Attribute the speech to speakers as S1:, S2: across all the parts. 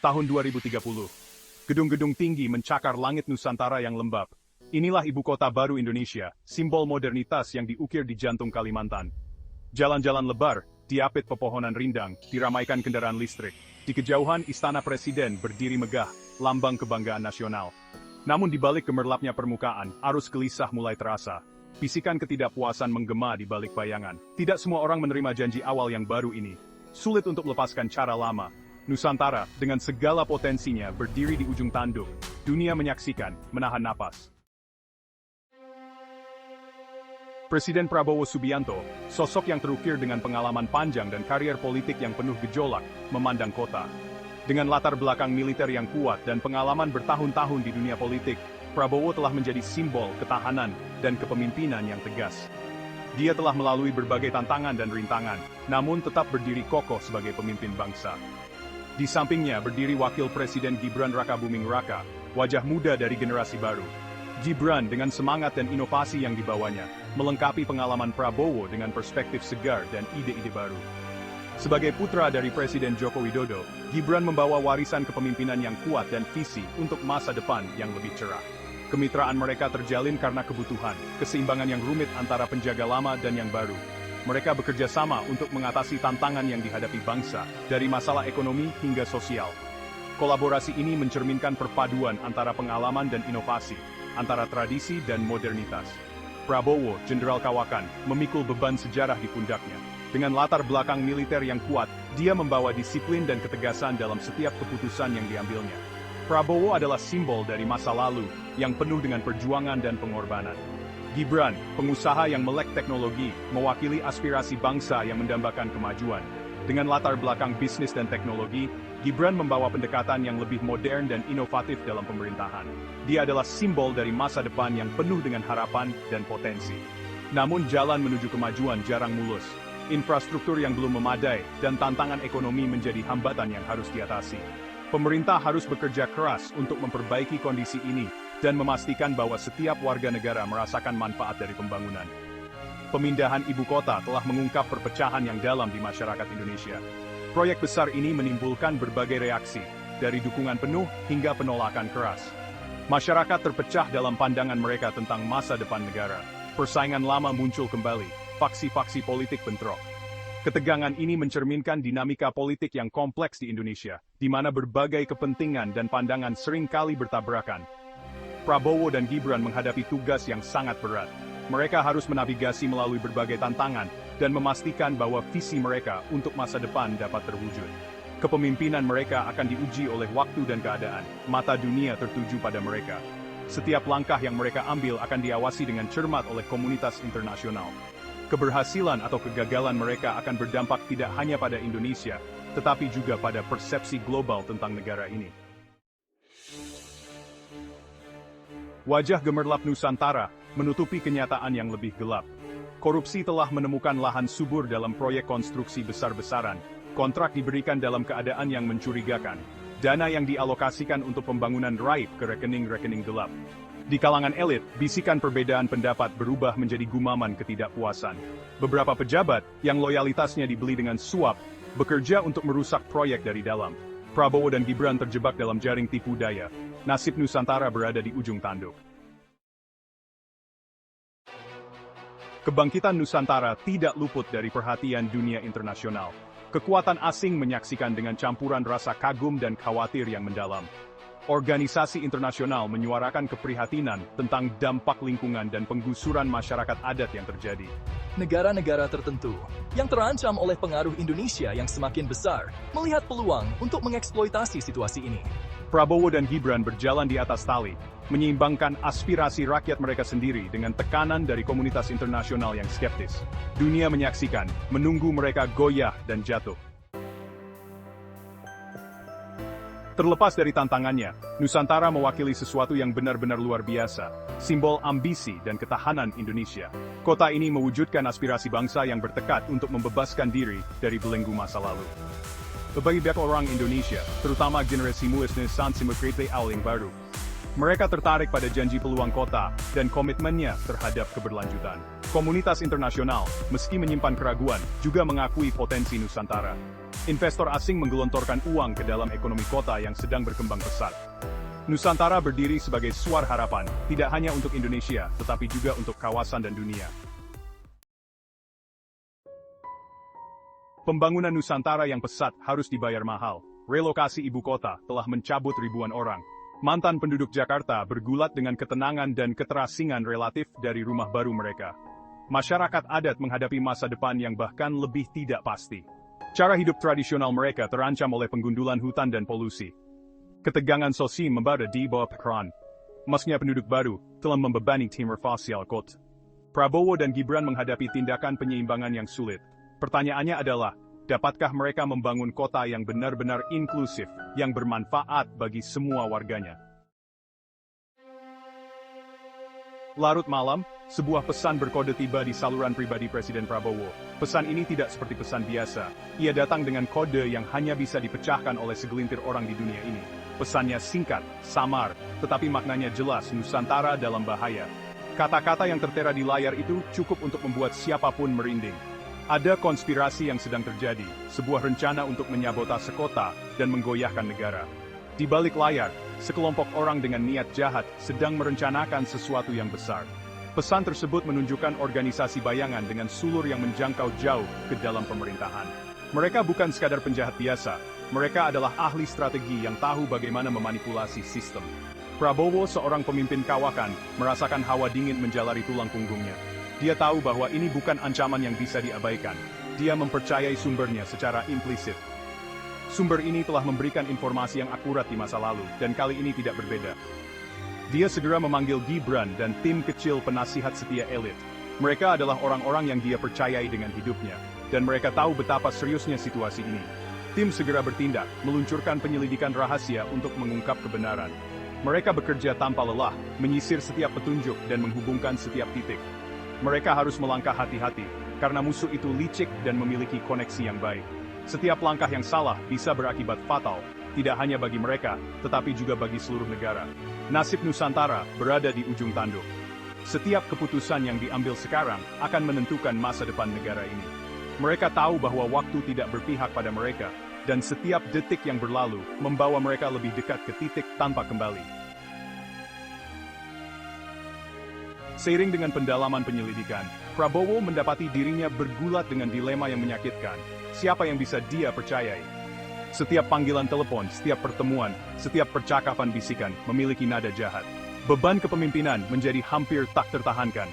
S1: tahun 2030. Gedung-gedung tinggi mencakar langit Nusantara yang lembab. Inilah ibu kota baru Indonesia, simbol modernitas yang diukir di jantung Kalimantan. Jalan-jalan lebar, diapit pepohonan rindang, diramaikan kendaraan listrik. Di kejauhan Istana Presiden berdiri megah, lambang kebanggaan nasional. Namun di balik gemerlapnya permukaan, arus gelisah mulai terasa. Bisikan ketidakpuasan menggema di balik bayangan. Tidak semua orang menerima janji awal yang baru ini. Sulit untuk melepaskan cara lama. Nusantara, dengan segala potensinya, berdiri di ujung tanduk. Dunia menyaksikan, menahan napas. Presiden Prabowo Subianto, sosok yang terukir dengan pengalaman panjang dan karier politik yang penuh gejolak, memandang kota. Dengan latar belakang militer yang kuat dan pengalaman bertahun-tahun di dunia politik, Prabowo telah menjadi simbol ketahanan dan kepemimpinan yang tegas. Dia telah melalui berbagai tantangan dan rintangan, namun tetap berdiri kokoh sebagai pemimpin bangsa. Di sampingnya berdiri Wakil Presiden Gibran Rakabuming Raka, wajah muda dari generasi baru. Gibran dengan semangat dan inovasi yang dibawanya, melengkapi pengalaman Prabowo dengan perspektif segar dan ide-ide baru. Sebagai putra dari Presiden Joko Widodo, Gibran membawa warisan kepemimpinan yang kuat dan visi untuk masa depan yang lebih cerah. Kemitraan mereka terjalin karena kebutuhan, keseimbangan yang rumit antara penjaga lama dan yang baru. Mereka bekerja sama untuk mengatasi tantangan yang dihadapi bangsa, dari masalah ekonomi hingga sosial. Kolaborasi ini mencerminkan perpaduan antara pengalaman dan inovasi, antara tradisi dan modernitas. Prabowo, Jenderal Kawakan, memikul beban sejarah di pundaknya. Dengan latar belakang militer yang kuat, dia membawa disiplin dan ketegasan dalam setiap keputusan yang diambilnya. Prabowo adalah simbol dari masa lalu, yang penuh dengan perjuangan dan pengorbanan. Gibran, pengusaha yang melek teknologi, mewakili aspirasi bangsa yang mendambakan kemajuan. Dengan latar belakang bisnis dan teknologi, Gibran membawa pendekatan yang lebih modern dan inovatif dalam pemerintahan. Dia adalah simbol dari masa depan yang penuh dengan harapan dan potensi. Namun jalan menuju kemajuan jarang mulus. Infrastruktur yang belum memadai dan tantangan ekonomi menjadi hambatan yang harus diatasi. Pemerintah harus bekerja keras untuk memperbaiki kondisi ini dan memastikan bahwa setiap warga negara merasakan manfaat dari pembangunan. Pemindahan ibu kota telah mengungkap perpecahan yang dalam di masyarakat Indonesia. Proyek besar ini menimbulkan berbagai reaksi, dari dukungan penuh hingga penolakan keras. Masyarakat terpecah dalam pandangan mereka tentang masa depan negara. Persaingan lama muncul kembali, faksi-faksi politik bentrok. Ketegangan ini mencerminkan dinamika politik yang kompleks di Indonesia, di mana berbagai kepentingan dan pandangan seringkali bertabrakan. Prabowo dan Gibran menghadapi tugas yang sangat berat. Mereka harus menavigasi melalui berbagai tantangan dan memastikan bahwa visi mereka untuk masa depan dapat terwujud. Kepemimpinan mereka akan diuji oleh waktu dan keadaan. Mata dunia tertuju pada mereka. Setiap langkah yang mereka ambil akan diawasi dengan cermat oleh komunitas internasional. Keberhasilan atau kegagalan mereka akan berdampak tidak hanya pada Indonesia, tetapi juga pada persepsi global tentang negara ini. Wajah gemerlap Nusantara menutupi kenyataan yang lebih gelap. Korupsi telah menemukan lahan subur dalam proyek konstruksi besar-besaran. Kontrak diberikan dalam keadaan yang mencurigakan. Dana yang dialokasikan untuk pembangunan raib ke rekening-rekening gelap. Di kalangan elit, bisikan perbedaan pendapat berubah menjadi gumaman ketidakpuasan. Beberapa pejabat yang loyalitasnya dibeli dengan suap, bekerja untuk merusak proyek dari dalam. Prabowo dan Gibran terjebak dalam jaring tipu daya. Nasib Nusantara berada di ujung tanduk. Kebangkitan Nusantara tidak luput dari perhatian dunia internasional. Kekuatan asing menyaksikan dengan campuran rasa kagum dan khawatir yang mendalam. Organisasi internasional menyuarakan keprihatinan tentang dampak lingkungan dan penggusuran masyarakat adat yang terjadi.
S2: Negara-negara tertentu yang terancam oleh pengaruh Indonesia yang semakin besar melihat peluang untuk mengeksploitasi situasi ini.
S1: Prabowo dan Gibran berjalan di atas tali, menyeimbangkan aspirasi rakyat mereka sendiri dengan tekanan dari komunitas internasional yang skeptis. Dunia menyaksikan, menunggu mereka goyah dan jatuh. Terlepas dari tantangannya, Nusantara mewakili sesuatu yang benar-benar luar biasa, simbol ambisi dan ketahanan Indonesia. Kota ini mewujudkan aspirasi bangsa yang bertekad untuk membebaskan diri dari belenggu masa lalu. Bagi banyak orang Indonesia, terutama generasi muda Nusantara yang baru, Mereka tertarik pada janji peluang kota dan komitmennya terhadap keberlanjutan. Komunitas internasional, meski menyimpan keraguan, juga mengakui potensi Nusantara. Investor asing menggelontorkan uang ke dalam ekonomi kota yang sedang berkembang pesat. Nusantara berdiri sebagai suara harapan, tidak hanya untuk Indonesia, tetapi juga untuk kawasan dan dunia. Pembangunan Nusantara yang pesat harus dibayar mahal. Relokasi ibu kota telah mencabut ribuan orang. Mantan penduduk Jakarta bergulat dengan ketenangan dan keterasingan relatif dari rumah baru mereka. Masyarakat adat menghadapi masa depan yang bahkan lebih tidak pasti. Cara hidup tradisional mereka terancam oleh penggundulan hutan dan polusi. Ketegangan sosial membara di bawah pekeran. Masnya penduduk baru telah membebani timur facial kot. Prabowo dan Gibran menghadapi tindakan penyeimbangan yang sulit. Pertanyaannya adalah, dapatkah mereka membangun kota yang benar-benar inklusif, yang bermanfaat bagi semua warganya? Larut malam, sebuah pesan berkode tiba di saluran pribadi Presiden Prabowo. Pesan ini tidak seperti pesan biasa. Ia datang dengan kode yang hanya bisa dipecahkan oleh segelintir orang di dunia ini. Pesannya singkat, samar, tetapi maknanya jelas. Nusantara dalam bahaya. Kata-kata yang tertera di layar itu cukup untuk membuat siapapun merinding. Ada konspirasi yang sedang terjadi, sebuah rencana untuk menyabotase kota dan menggoyahkan negara. Di balik layar, sekelompok orang dengan niat jahat sedang merencanakan sesuatu yang besar. Pesan tersebut menunjukkan organisasi bayangan dengan sulur yang menjangkau jauh ke dalam pemerintahan. Mereka bukan sekadar penjahat biasa, mereka adalah ahli strategi yang tahu bagaimana memanipulasi sistem. Prabowo, seorang pemimpin kawakan, merasakan hawa dingin menjalari tulang punggungnya. Dia tahu bahwa ini bukan ancaman yang bisa diabaikan. Dia mempercayai sumbernya secara implisit. Sumber ini telah memberikan informasi yang akurat di masa lalu, dan kali ini tidak berbeda. Dia segera memanggil Gibran dan tim kecil penasihat setia elit. Mereka adalah orang-orang yang dia percayai dengan hidupnya, dan mereka tahu betapa seriusnya situasi ini. Tim segera bertindak, meluncurkan penyelidikan rahasia untuk mengungkap kebenaran. Mereka bekerja tanpa lelah, menyisir setiap petunjuk dan menghubungkan setiap titik. Mereka harus melangkah hati-hati, karena musuh itu licik dan memiliki koneksi yang baik. Setiap langkah yang salah bisa berakibat fatal, tidak hanya bagi mereka, tetapi juga bagi seluruh negara. Nasib Nusantara berada di ujung tanduk. Setiap keputusan yang diambil sekarang akan menentukan masa depan negara ini. Mereka tahu bahwa waktu tidak berpihak pada mereka, dan setiap detik yang berlalu membawa mereka lebih dekat ke titik tanpa kembali. Seiring dengan pendalaman penyelidikan, Prabowo mendapati dirinya bergulat dengan dilema yang menyakitkan. Siapa yang bisa dia percayai? Setiap panggilan telepon, setiap pertemuan, setiap percakapan bisikan memiliki nada jahat. Beban kepemimpinan menjadi hampir tak tertahankan.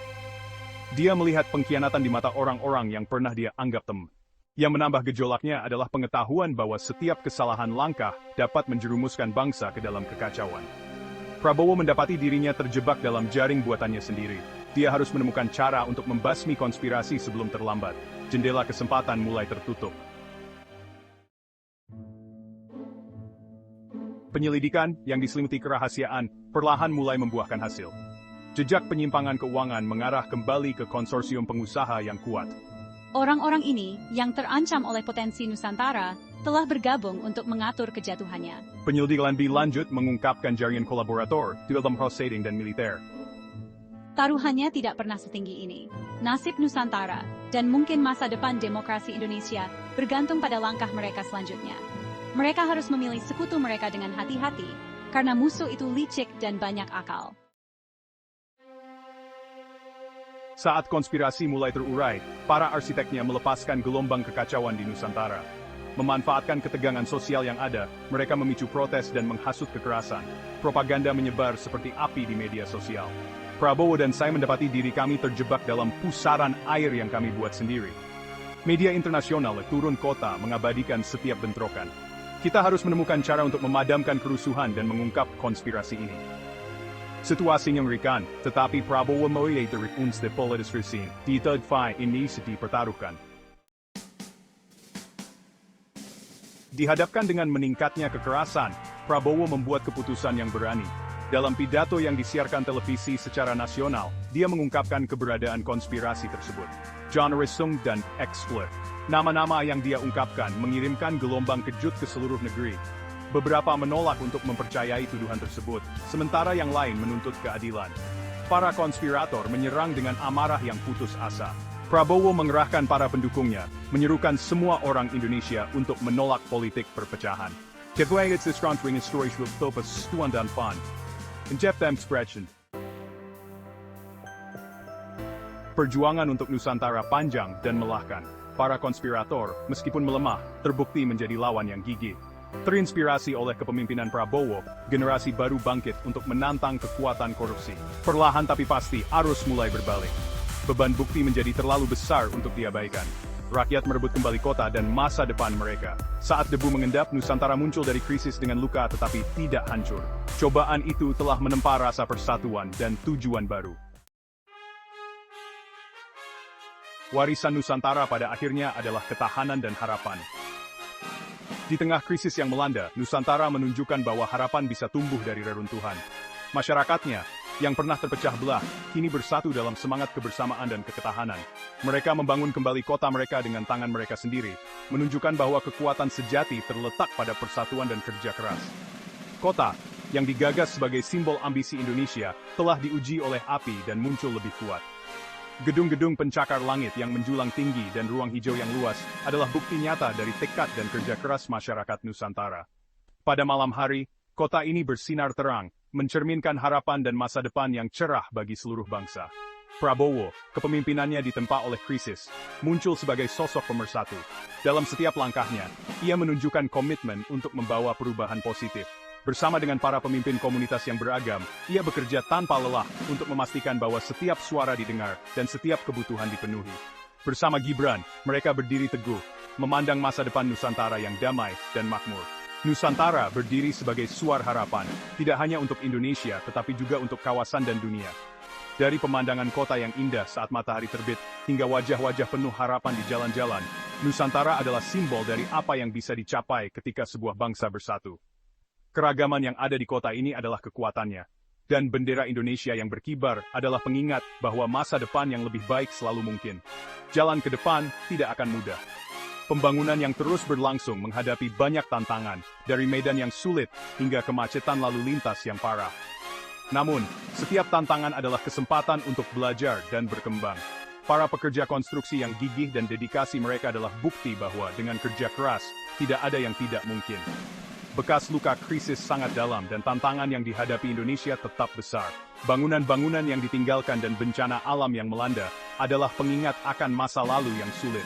S1: Dia melihat pengkhianatan di mata orang-orang yang pernah dia anggap teman. Yang menambah gejolaknya adalah pengetahuan bahwa setiap kesalahan langkah dapat menjerumuskan bangsa ke dalam kekacauan. Prabowo mendapati dirinya terjebak dalam jaring buatannya sendiri. Dia harus menemukan cara untuk membasmi konspirasi sebelum terlambat. Jendela kesempatan mulai tertutup. Penyelidikan yang diselimuti kerahasiaan perlahan mulai membuahkan hasil. Jejak penyimpangan keuangan mengarah kembali ke konsorsium pengusaha yang kuat.
S3: Orang-orang ini, yang terancam oleh potensi Nusantara, telah bergabung untuk mengatur kejatuhannya.
S1: Penyelidikan lebih lanjut mengungkapkan jaringan kolaborator di dalam proseding dan militer.
S3: Taruhannya tidak pernah setinggi ini. Nasib Nusantara, dan mungkin masa depan demokrasi Indonesia, bergantung pada langkah mereka selanjutnya. Mereka harus memilih sekutu mereka dengan hati-hati, karena musuh itu licik dan banyak akal.
S1: Saat konspirasi mulai terurai, para arsiteknya melepaskan gelombang kekacauan di Nusantara. Memanfaatkan ketegangan sosial yang ada, mereka memicu protes dan menghasut kekerasan. Propaganda menyebar seperti api di media sosial. Prabowo dan saya mendapati diri kami terjebak dalam pusaran air yang kami buat sendiri. Media internasional turun kota mengabadikan setiap bentrokan. Kita harus menemukan cara untuk memadamkan kerusuhan dan mengungkap konspirasi ini. Situasinya mengerikan, tetapi Prabowo melihat unsur politis resin. Di tagfai ini dipertaruhkan. Dihadapkan dengan meningkatnya kekerasan, Prabowo membuat keputusan yang berani. Dalam pidato yang disiarkan televisi secara nasional, dia mengungkapkan keberadaan konspirasi tersebut. John Risung dan Exflip. Nama-nama yang dia ungkapkan mengirimkan gelombang kejut ke seluruh negeri. Beberapa menolak untuk mempercayai tuduhan tersebut, sementara yang lain menuntut keadilan. Para konspirator menyerang dengan amarah yang putus asa. Prabowo mengerahkan para pendukungnya, menyerukan semua orang Indonesia untuk menolak politik perpecahan. Ketua Strandring Historisch Topas Stuan dan Fan. Jeff them expression. Perjuangan untuk Nusantara panjang dan melelahkan. Para konspirator, meskipun melemah, terbukti menjadi lawan yang gigih. Terinspirasi oleh kepemimpinan Prabowo, generasi baru bangkit untuk menantang kekuatan korupsi. Perlahan tapi pasti, arus mulai berbalik. Beban bukti menjadi terlalu besar untuk diabaikan. Rakyat merebut kembali kota dan masa depan mereka. Saat debu mengendap, Nusantara muncul dari krisis dengan luka tetapi tidak hancur. Cobaan itu telah menempa rasa persatuan dan tujuan baru. Warisan Nusantara pada akhirnya adalah ketahanan dan harapan. Di tengah krisis yang melanda, Nusantara menunjukkan bahwa harapan bisa tumbuh dari reruntuhan. Masyarakatnya, yang pernah terpecah belah, kini bersatu dalam semangat kebersamaan dan ketahanan. Mereka membangun kembali kota mereka dengan tangan mereka sendiri, menunjukkan bahwa kekuatan sejati terletak pada persatuan dan kerja keras. Kota, yang digagas sebagai simbol ambisi Indonesia, telah diuji oleh api dan muncul lebih kuat. Gedung-gedung pencakar langit yang menjulang tinggi dan ruang hijau yang luas adalah bukti nyata dari tekad dan kerja keras masyarakat Nusantara. Pada malam hari, kota ini bersinar terang, mencerminkan harapan dan masa depan yang cerah bagi seluruh bangsa. Prabowo, kepemimpinannya ditempa oleh krisis, muncul sebagai sosok pemersatu. Dalam setiap langkahnya, ia menunjukkan komitmen untuk membawa perubahan positif. Bersama dengan para pemimpin komunitas yang beragam, ia bekerja tanpa lelah untuk memastikan bahwa setiap suara didengar dan setiap kebutuhan dipenuhi. Bersama Gibran, mereka berdiri teguh, memandang masa depan Nusantara yang damai dan makmur. Nusantara berdiri sebagai suara harapan, tidak hanya untuk Indonesia tetapi juga untuk kawasan dan dunia. Dari pemandangan kota yang indah saat matahari terbit, hingga wajah-wajah penuh harapan di jalan-jalan, Nusantara adalah simbol dari apa yang bisa dicapai ketika sebuah bangsa bersatu. Keragaman yang ada di kota ini adalah kekuatannya. Dan bendera Indonesia yang berkibar adalah pengingat bahwa masa depan yang lebih baik selalu mungkin. Jalan ke depan tidak akan mudah. Pembangunan yang terus berlangsung menghadapi banyak tantangan, dari medan yang sulit hingga kemacetan lalu lintas yang parah. Namun, setiap tantangan adalah kesempatan untuk belajar dan berkembang. Para pekerja konstruksi yang gigih dan dedikasi mereka adalah bukti bahwa dengan kerja keras, tidak ada yang tidak mungkin. Bekas luka krisis sangat dalam dan tantangan yang dihadapi Indonesia tetap besar. Bangunan-bangunan yang ditinggalkan dan bencana alam yang melanda adalah pengingat akan masa lalu yang sulit.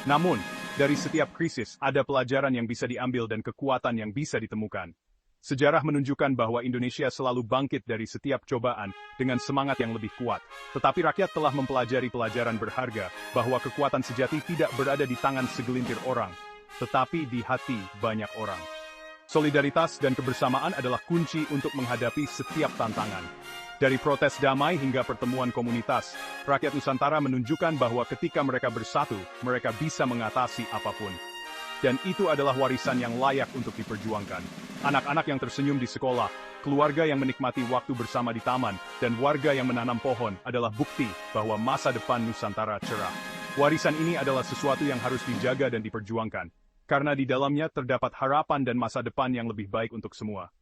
S1: Namun, dari setiap krisis ada pelajaran yang bisa diambil dan kekuatan yang bisa ditemukan. Sejarah menunjukkan bahwa Indonesia selalu bangkit dari setiap cobaan dengan semangat yang lebih kuat. Tetapi rakyat telah mempelajari pelajaran berharga bahwa kekuatan sejati tidak berada di tangan segelintir orang, tetapi di hati banyak orang. Solidaritas dan kebersamaan adalah kunci untuk menghadapi setiap tantangan. Dari protes damai hingga pertemuan komunitas, rakyat Nusantara menunjukkan bahwa ketika mereka bersatu, mereka bisa mengatasi apapun. Dan itu adalah warisan yang layak untuk diperjuangkan. Anak-anak yang tersenyum di sekolah, keluarga yang menikmati waktu bersama di taman, dan warga yang menanam pohon adalah bukti bahwa masa depan Nusantara cerah. Warisan ini adalah sesuatu yang harus dijaga dan diperjuangkan. Karena di dalamnya terdapat harapan dan masa depan yang lebih baik untuk semua.